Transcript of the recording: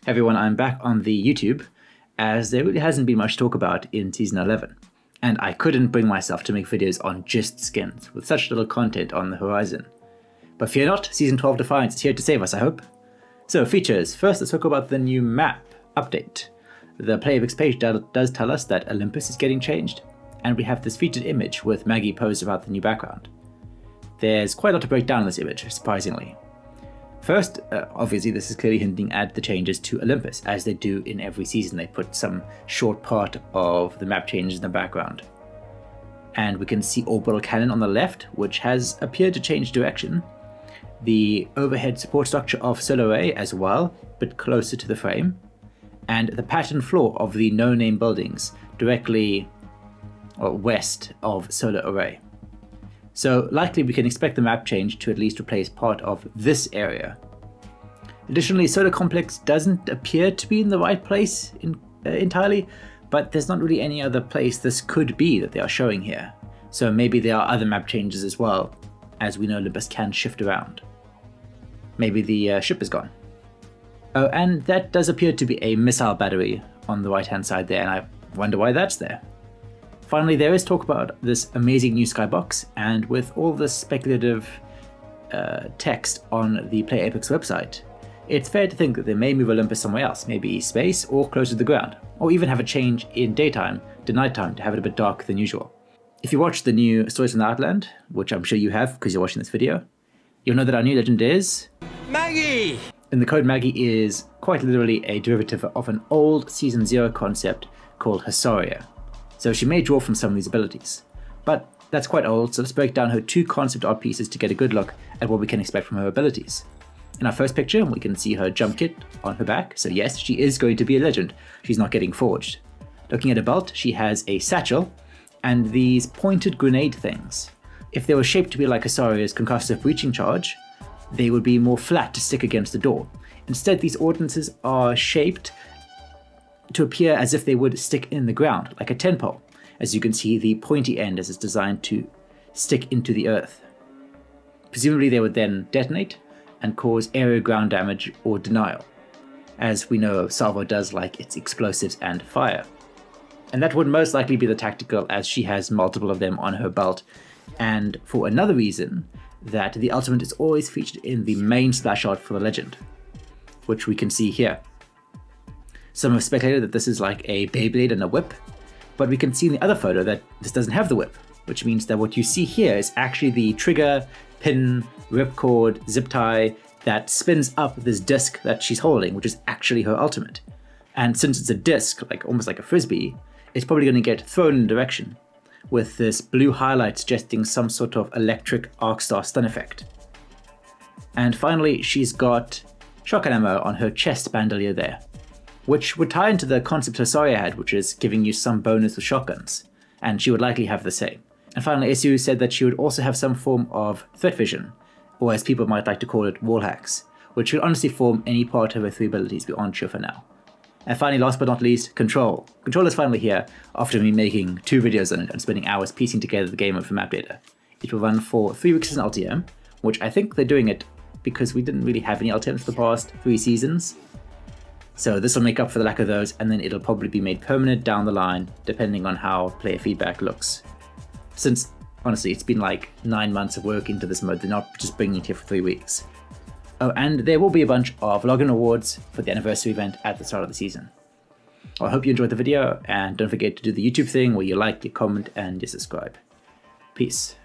Everyone, I'm back on the YouTube, as there really hasn't been much talk about in Season 11, and I couldn't bring myself to make videos on just skins, with such little content on the horizon. But fear not, Season 12 Defiance is here to save us, I hope. So, features. First, let's talk about the new map update. The Playbox page does tell us that Olympus is getting changed, and we have this featured image with Maggie posed about the new background. There's quite a lot to break down in this image, surprisingly. First, obviously this is clearly hinting at the changes to Olympus, as they do in every season. They put some short part of the map changes in the background. And we can see Orbital Cannon on the left, which has appeared to change direction. The overhead support structure of Solar Array as well, but closer to the frame. And the pattern floor of the no-name buildings, directly west of Solar Array. So likely we can expect the map change to at least replace part of this area. Additionally, Solar Complex doesn't appear to be in the right place entirely, but there's not really any other place this could be that they are showing here. So maybe there are other map changes as well, as we know Olympus can shift around. Maybe the ship is gone. Oh, and that does appear to be a missile battery on the right hand side there, and I wonder why that's there. Finally, there is talk about this amazing new skybox, and with all this speculative text on the Play Apex website, it's fair to think that they may move Olympus somewhere else, maybe space or closer to the ground, or even have a change in daytime to nighttime to have it a bit darker than usual. If you watch the new Stories from the Outland, which I'm sure you have because you're watching this video, you'll know that our new legend is Maggie! And the code Maggie is quite literally a derivative of an old Season 0 concept called Hisaria. So she may draw from some of these abilities. But that's quite old, so let's break down her two concept art pieces to get a good look at what we can expect from her abilities. In our first picture, we can see her jump kit on her back, so yes, she is going to be a legend. She's not getting forged. Looking at her belt, she has a satchel, and these pointed grenade things. If they were shaped to be like Hisaria's concussive breaching charge, they would be more flat to stick against the door. Instead, these ordnances are shaped to appear as if they would stick in the ground, like a tent pole, as you can see the pointy end as it's designed to stick into the earth. Presumably they would then detonate and cause area ground damage or denial, as we know Salvo does like its explosives and fire. And that would most likely be the tactical, as she has multiple of them on her belt, and for another reason, that the ultimate is always featured in the main splash art for the legend, which we can see here. Some have speculated that this is like a Beyblade and a whip, but we can see in the other photo that this doesn't have the whip, which means that what you see here is actually the trigger, pin, ripcord, zip tie that spins up this disc that she's holding, which is actually her ultimate. And since it's a disc, like almost like a frisbee, it's probably going to get thrown in a direction, with this blue highlight suggesting some sort of electric arc star stun effect. And finally, she's got shotgun ammo on her chest bandolier there, which would tie into the concept Hisaria had, which is giving you some bonus with shotguns, and she would likely have the same. And finally, Isu said that she would also have some form of threat vision, or as people might like to call it, wall hacks, which could honestly form any part of her three abilities, we're unsure for now. And finally, last but not least, Control. Control is finally here, after me making 2 videos on it and spending hours piecing together the game for map data. It will run for 3 weeks as an LTM, which I think they're doing it because we didn't really have any LTMs for the past 3 seasons. So this will make up for the lack of those, and then it'll probably be made permanent down the line, depending on how player feedback looks. Since, honestly, it's been like 9 months of work into this mode, they're not just bringing it here for 3 weeks. Oh, and there will be a bunch of login awards for the anniversary event at the start of the season. Well, I hope you enjoyed the video, and don't forget to do the YouTube thing where you like, you comment, and you subscribe. Peace.